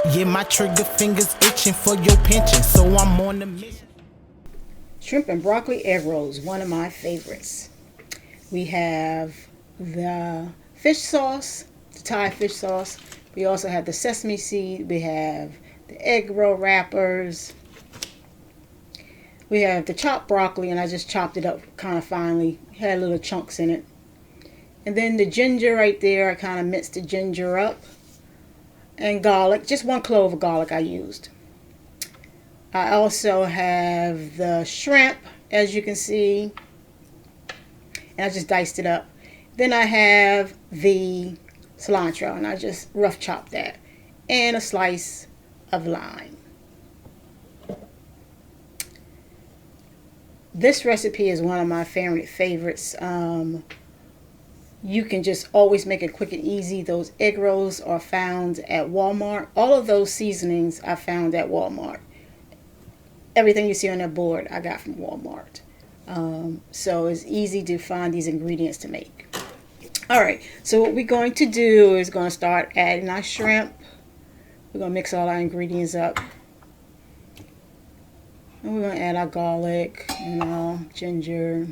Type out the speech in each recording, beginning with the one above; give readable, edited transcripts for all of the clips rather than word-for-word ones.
Yeah, my trigger fingers itching for your pension, so I'm on the mission. Shrimp and broccoli egg rolls, one of my favorites. We have the fish sauce, the Thai fish sauce. We also have the sesame seed. We have the egg roll wrappers. We have the chopped broccoli, and I just chopped it up kind of finely. Had little chunks in it. And then the ginger right there, I kind of minced the ginger up. And garlic, just 1 clove of garlic I used. I also have the shrimp, as you can see, and I just diced it up. Then I have the cilantro, and I just rough chopped that, and a slice of lime. This recipe is one of my favorites. You can just always make it quick and easy. Those egg rolls are found at Walmart. All of those seasonings I found at Walmart. Everything you see on that board I got from Walmart. So it's easy to find these ingredients to make. Alright, so what we're going to do is going to start adding our shrimp. We're going to mix all our ingredients up. And we're going to add our garlic, ginger.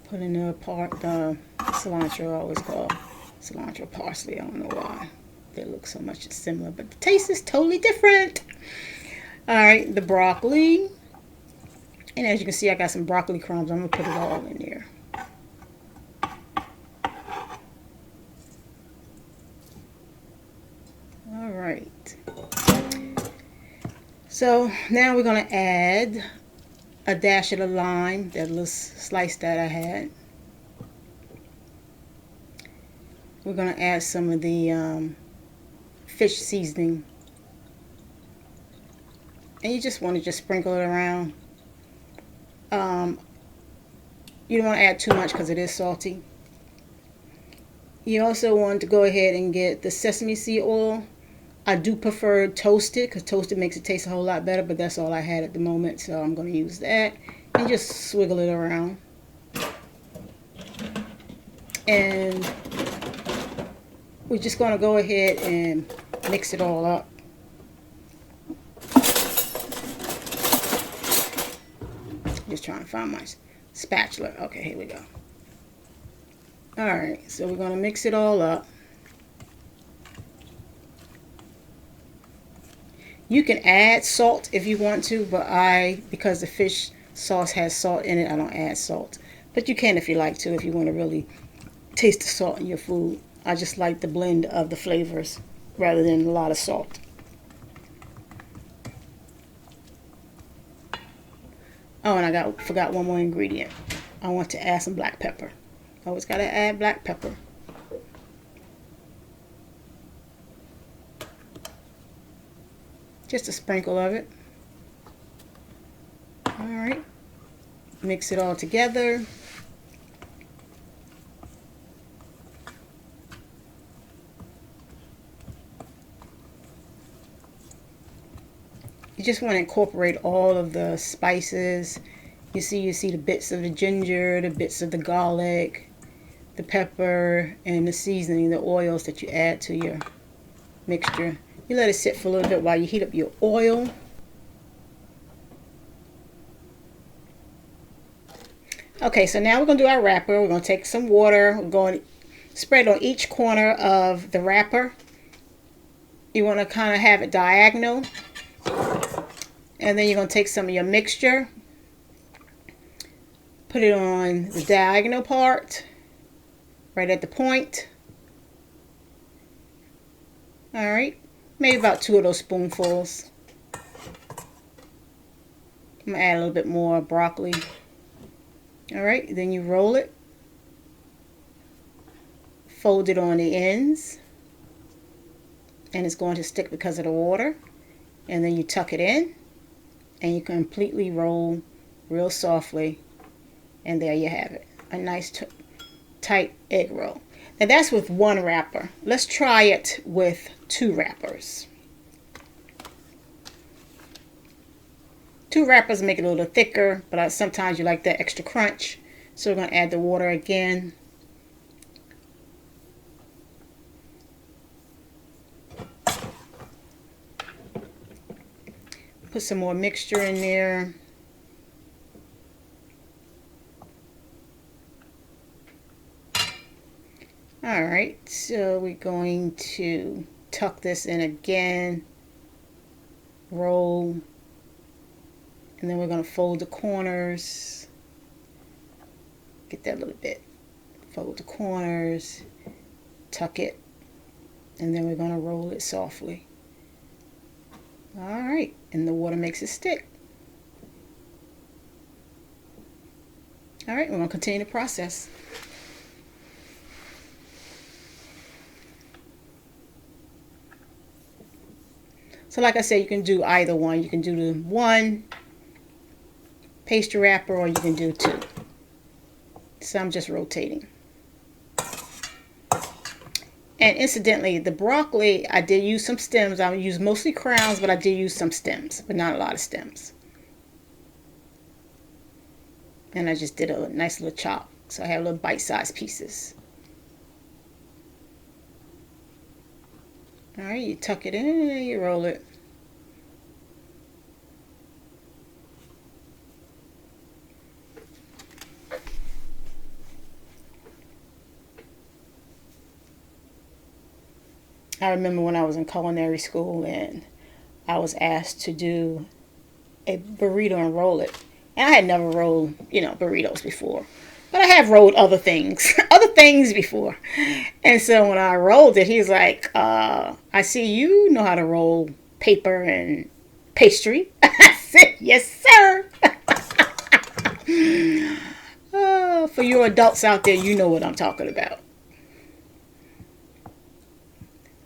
Put in the cilantro, I always call cilantro parsley. I don't know why they look so much similar, but the taste is totally different. Alright, the broccoli. And as you can see, I got some broccoli crumbs. I'm going to put it all in there. Alright. So now we're going to add a dash of the lime, that little slice that I had. We're going to add some of the fish seasoning. And you just want to just sprinkle it around. You don't want to add too much because it is salty. You also want to go ahead and get the sesame seed oil. I do prefer toasted because toasted makes it taste a whole lot better, but that's all I had at the moment, so I'm going to use that. And just swiggle it around. And we're just going to go ahead and mix it all up. Just trying to find my spatula. Okay, here we go. Alright, so we're going to mix it all up. You can add salt if you want to, but because the fish sauce has salt in it, I don't add salt. But you can if you like to, if you want to really taste the salt in your food. I just like the blend of the flavors rather than a lot of salt. Oh, and I forgot one more ingredient. I want to add some black pepper. Always got to add black pepper. Just a sprinkle of it. Alright. Mix it all together. You just want to incorporate all of the spices. You see the bits of the ginger, the bits of the garlic, the pepper, and the seasoning, the oils that you add to your mixture. You let it sit for a little bit while you heat up your oil. Okay, so now we're going to do our wrapper. We're going to take some water. We're going to spread on each corner of the wrapper. You want to kind of have it diagonal. And then you're going to take some of your mixture. Put it on the diagonal part. Right at the point. Alright. Maybe about 2 of those spoonfuls. I'm going to add a little bit more broccoli. Alright, then you roll it. Fold it on the ends. And it's going to stick because of the water. And then you tuck it in. And you completely roll real softly. And there you have it. A nice tight egg roll. Now that's with one wrapper. Let's try it with 2 wrappers. 2 wrappers make it a little thicker, but sometimes you like that extra crunch. So we're going to add the water again. Put some more mixture in there. Alright, so we're going to tuck this in again, roll, and then we're going to fold the corners. Get that little bit. Fold the corners, tuck it, and then we're going to roll it softly. Alright, and the water makes it stick. Alright, we're going to continue the process. So like I said, you can do either one. You can do the one pastry wrapper or you can do two. So I'm just rotating. And incidentally, the broccoli, I did use some stems. I used mostly crowns, but I did use some stems, but not a lot of stems. And I just did a nice little chop. So I have little bite-sized pieces. Alright, you tuck it in and you roll it. I remember when I was in culinary school and I was asked to do a burrito and roll it. And I had never rolled, burritos before. But I have rolled other things, before. And so when I rolled it, he's like, I see you know how to roll paper and pastry. I said, yes, sir. For you adults out there, you know what I'm talking about.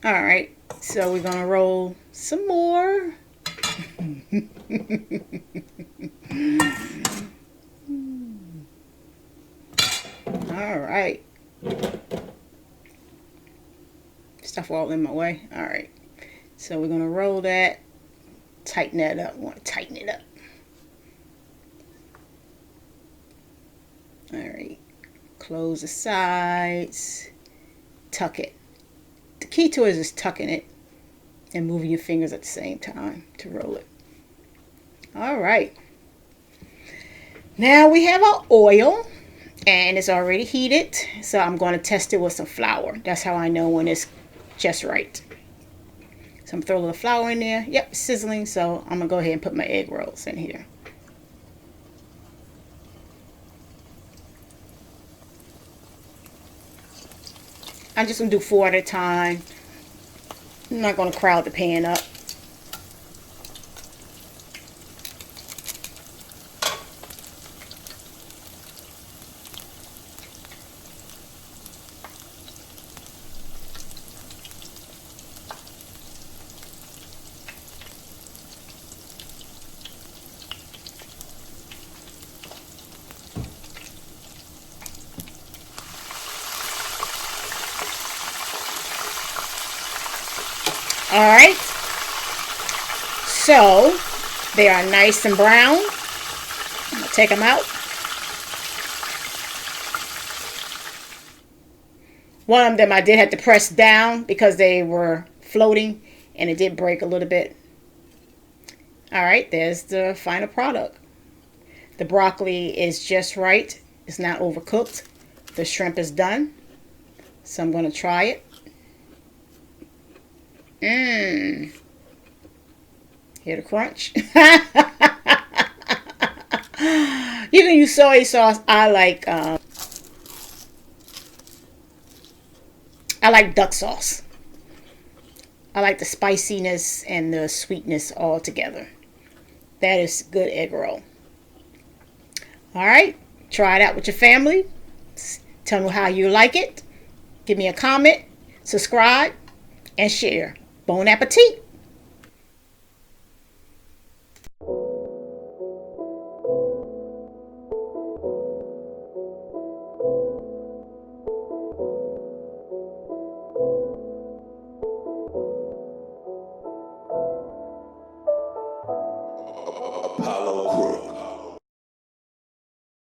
All right, so we're gonna roll some more. All right. Stuff all in my way. All right. So we're gonna roll that, tighten that up. Want to tighten it up. All right. Close the sides. Tuck it. The key to it is just tucking it and moving your fingers at the same time to roll it. All right. Now we have our oil and it's already heated. So I'm going to test it with some flour. That's how I know when it's just right. So I'm going to throw a little flour in there. Yep, sizzling. So I'm going to go ahead and put my egg rolls in here. I'm just going to do 4 at a time. I'm not going to crowd the pan up. Alright, so they are nice and brown. I'm going to take them out. One of them I did have to press down because they were floating and it did break a little bit. Alright, there's the final product. The broccoli is just right. It's not overcooked. The shrimp is done. So I'm going to try it. Mmm. Hear the crunch? You can use soy sauce. I like duck sauce. I like the spiciness and the sweetness all together. That is good egg roll. Alright, try it out with your family. Tell me how you like it. Give me a comment, subscribe, and share. Bon appetit!